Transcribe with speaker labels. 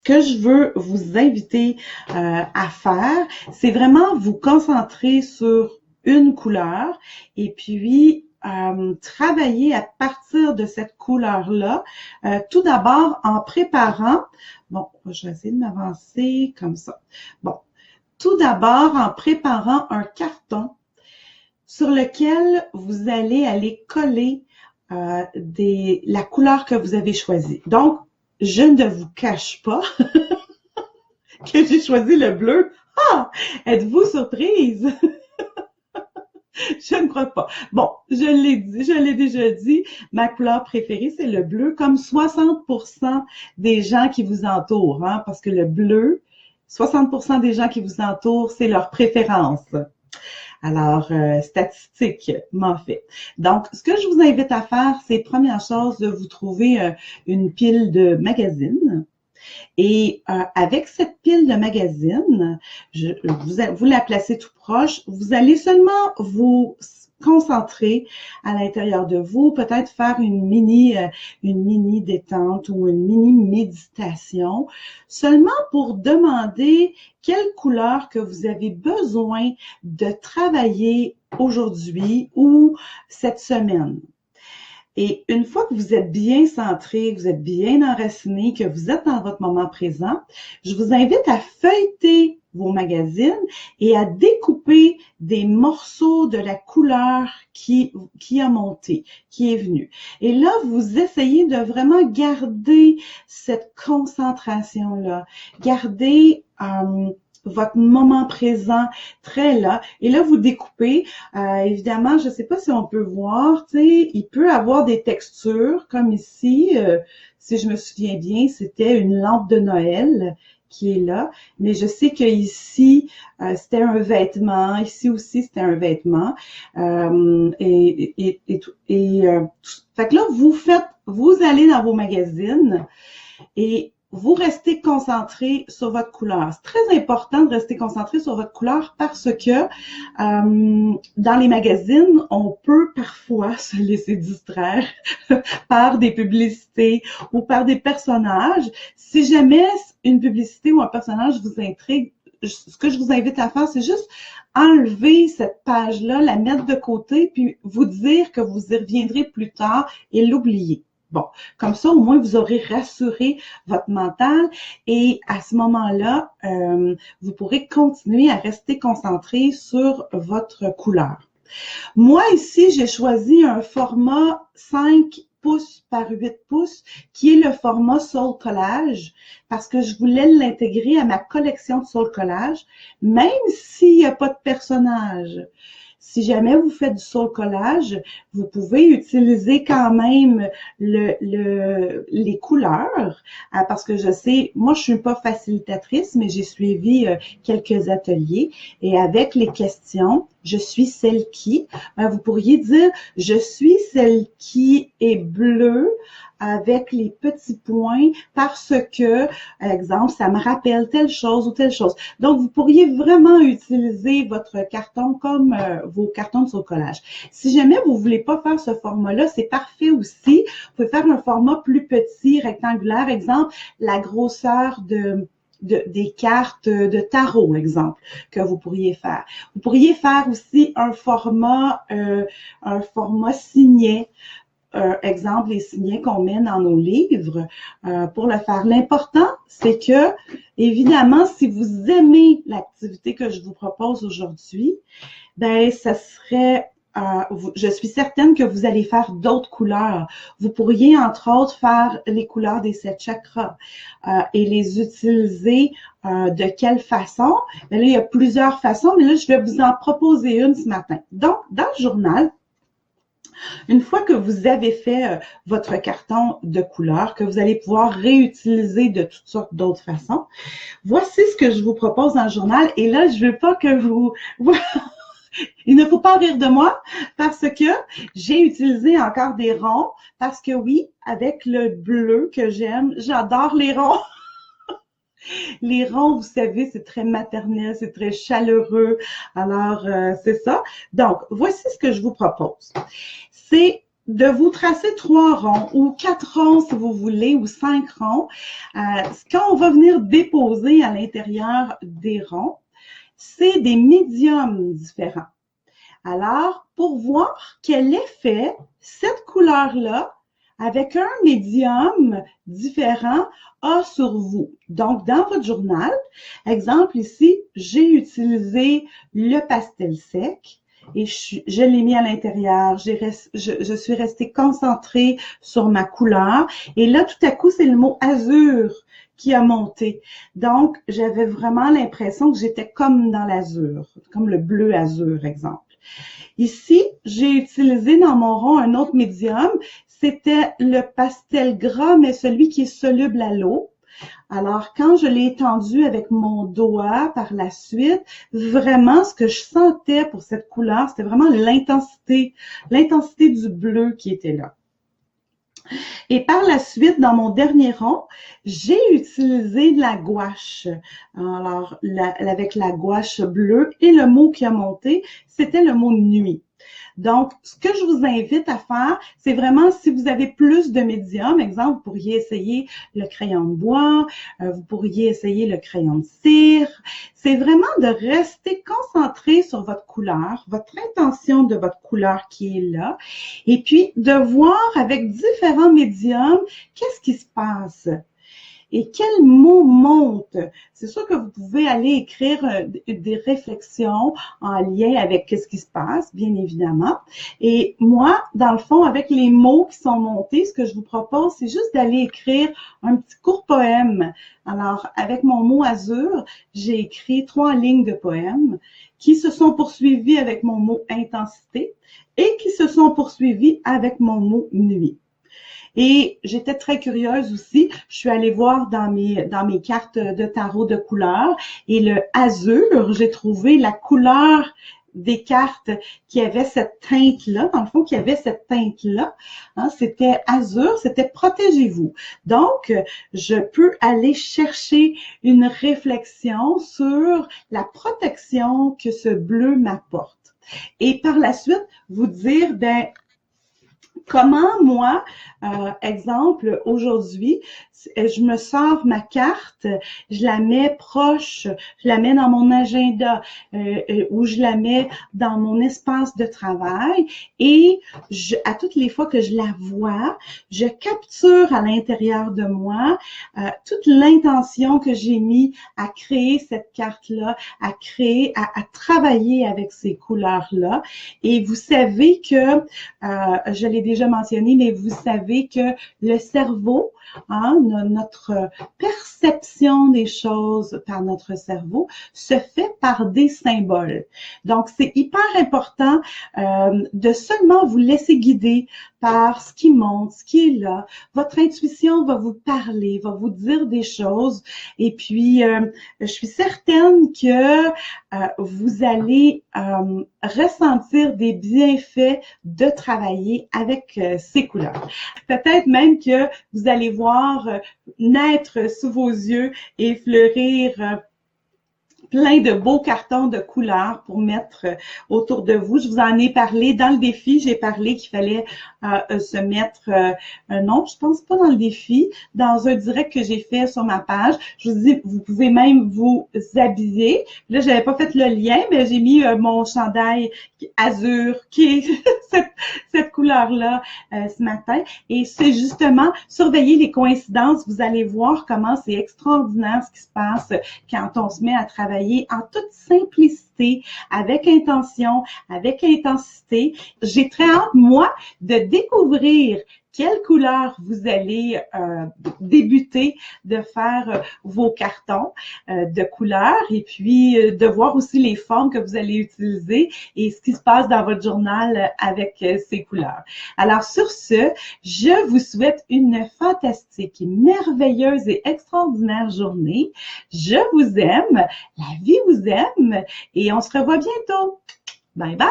Speaker 1: que je veux vous inviter à faire, c'est vraiment vous concentrer sur une couleur et puis travailler à partir de cette couleur-là, tout d'abord en préparant, bon, je vais essayer de m'avancer comme ça. Bon, tout d'abord en préparant un carton sur lequel vous allez aller coller la couleur que vous avez choisie. Donc, je ne vous cache pas que j'ai choisi le bleu. Ah! Êtes-vous surprise? Je ne crois pas. Bon, je l'ai déjà dit, ma couleur préférée, c'est le bleu, comme 60% des gens qui vous entourent, hein, parce que le bleu, 60% des gens qui vous entourent, c'est leur préférence. Alors, statistiquement fait. Donc, ce que je vous invite à faire, c'est première chose de vous trouver une pile de magazines. Et avec cette pile de magazines, vous la placez tout proche. Vous allez seulement vous concentrer à l'intérieur de vous, peut-être faire une mini détente ou une mini méditation, seulement pour demander quelle couleur que vous avez besoin de travailler aujourd'hui ou cette semaine. Et une fois que vous êtes bien centré, que vous êtes bien enraciné, que vous êtes dans votre moment présent, je vous invite à feuilleter vos magazines et à découper des morceaux de la couleur qui a monté, qui est venue. Et là, vous essayez de vraiment garder cette concentration-là, garder votre moment présent très là. Et là, vous découpez. Évidemment, je ne sais pas si on peut voir, tu sais, il peut avoir des textures comme ici. Si je me souviens bien, c'était une lampe de Noël qui est là. Mais je sais que ici, c'était un vêtement. Ici aussi, c'était un vêtement. Fait que là, vous allez dans vos magazines et vous restez concentré sur votre couleur. C'est très important de rester concentré sur votre couleur parce que dans les magazines, on peut parfois se laisser distraire par des publicités ou par des personnages. Si jamais une publicité ou un personnage vous intrigue, ce que je vous invite à faire, c'est juste enlever cette page-là, la mettre de côté, puis vous dire que vous y reviendrez plus tard et l'oublier. Bon, comme ça, au moins, vous aurez rassuré votre mental et à ce moment-là, vous pourrez continuer à rester concentré sur votre couleur. Moi, ici, j'ai choisi un format 5 pouces par 8 pouces, qui est le format Soul Collage, parce que je voulais l'intégrer à ma collection de Soul Collage, même s'il n'y a pas de personnage. Si jamais vous faites du soul collage, vous pouvez utiliser quand même les couleurs, parce que je sais, moi je suis pas facilitatrice, mais j'ai suivi quelques ateliers et avec les questions, je suis celle qui, vous pourriez dire, je suis celle qui est bleue avec les petits points parce que, exemple, ça me rappelle telle chose ou telle chose. Donc, vous pourriez vraiment utiliser votre carton comme vos cartons de collage. Si jamais vous voulez pas faire ce format-là, c'est parfait aussi. Vous pouvez faire un format plus petit, rectangulaire, exemple, la grosseur des cartes de tarot, exemple, que vous pourriez faire. Vous pourriez faire aussi un format signet. Exemple, les signets qu'on met dans nos livres pour le faire. L'important, c'est que, évidemment, si vous aimez l'activité que je vous propose aujourd'hui, ben, ça serait, je suis certaine que vous allez faire d'autres couleurs. Vous pourriez, entre autres, faire les couleurs des 7 chakras et les utiliser de quelle façon? Ben là, il y a plusieurs façons, mais là, je vais vous en proposer une ce matin. Donc, dans le journal, une fois que vous avez fait votre carton de couleurs, que vous allez pouvoir réutiliser de toutes sortes d'autres façons, voici ce que je vous propose dans le journal. Et là, je ne veux pas que vous... Il ne faut pas rire de moi parce que j'ai utilisé encore des ronds parce que oui, avec le bleu que j'aime, j'adore les ronds. Les ronds, vous savez, c'est très maternel, c'est très chaleureux. Alors, c'est ça. Donc, voici ce que je vous propose. C'est de vous tracer 3 ronds ou 4 ronds si vous voulez ou 5 ronds. Quand on va venir déposer à l'intérieur des ronds, c'est des médiums différents. Alors, pour voir quel effet cette couleur-là, avec un médium différent, a sur vous. Donc, dans votre journal, exemple ici, j'ai utilisé le pastel sec et je l'ai mis à l'intérieur. Je suis restée concentrée sur ma couleur. Et là, tout à coup, c'est le mot azur qui a monté. Donc, j'avais vraiment l'impression que j'étais comme dans l'azur, comme le bleu azur, exemple. Ici, j'ai utilisé dans mon rond un autre médium. C'était le pastel gras, mais celui qui est soluble à l'eau. Alors, quand je l'ai étendu avec mon doigt par la suite, vraiment, ce que je sentais pour cette couleur, c'était vraiment l'intensité du bleu qui était là. Et par la suite, dans mon dernier rond, j'ai utilisé de la gouache. Alors, avec la gouache bleue et le mot qui a monté, c'était le mot nuit. Donc, ce que je vous invite à faire, c'est vraiment si vous avez plus de médiums, exemple, vous pourriez essayer le crayon de bois, vous pourriez essayer le crayon de cire. C'est vraiment de rester concentré sur votre couleur, votre intention de votre couleur qui est là, et puis de voir avec différents médiums qu'est-ce qui se passe. Et quel mot monte? C'est sûr que vous pouvez aller écrire des réflexions en lien avec ce qui se passe, bien évidemment. Et moi, dans le fond, avec les mots qui sont montés, ce que je vous propose, c'est juste d'aller écrire un petit court poème. Alors, avec mon mot azur, j'ai écrit 3 lignes de poème qui se sont poursuivies avec mon mot intensité et qui se sont poursuivies avec mon mot nuit. Et j'étais très curieuse aussi. Je suis allée voir dans mes cartes de tarot de couleurs et le azur, j'ai trouvé la couleur des cartes qui avait cette teinte-là, dans le fond, qui avait cette teinte-là. Hein, c'était azur, c'était protégez-vous. Donc, je peux aller chercher une réflexion sur la protection que ce bleu m'apporte. Et par la suite, vous dire, comment moi, exemple, aujourd'hui, je me sors ma carte, je la mets proche, je la mets dans mon agenda ou je la mets dans mon espace de travail et à toutes les fois que je la vois, je capture à l'intérieur de moi toute l'intention que j'ai mis à créer cette carte-là, à créer, à travailler avec ces couleurs-là. Et vous savez que, je l'ai déjà mentionné, mais vous savez que le cerveau, hein, notre perception des choses par notre cerveau se fait par des symboles. Donc, c'est hyper important de seulement vous laisser guider par ce qui monte, ce qui est là. Votre intuition va vous parler, va vous dire des choses. Et puis, je suis certaine que vous allez ressentir des bienfaits de travailler avec ces couleurs. Peut-être même que vous allez voir naître sous vos yeux et fleurir plein de beaux cartons de couleurs pour mettre autour de vous. Je vous en ai parlé dans le défi. J'ai parlé qu'il fallait se mettre non, je pense pas dans le défi, dans un direct que j'ai fait sur ma page. Je vous dis, vous pouvez même vous habiller. Là, j'avais pas fait le lien, mais j'ai mis mon chandail azur qui est cette couleur-là ce matin. Et c'est justement surveiller les coïncidences. Vous allez voir comment c'est extraordinaire ce qui se passe quand on se met à travailler en toute simplicité, avec intention, avec intensité. J'ai très hâte, moi, de découvrir quelle couleur vous allez débuter de faire vos cartons de couleurs et puis de voir aussi les formes que vous allez utiliser et ce qui se passe dans votre journal avec ces couleurs. Alors sur ce, je vous souhaite une fantastique, merveilleuse et extraordinaire journée. Je vous aime, la vie vous aime et on se revoit bientôt. Bye bye!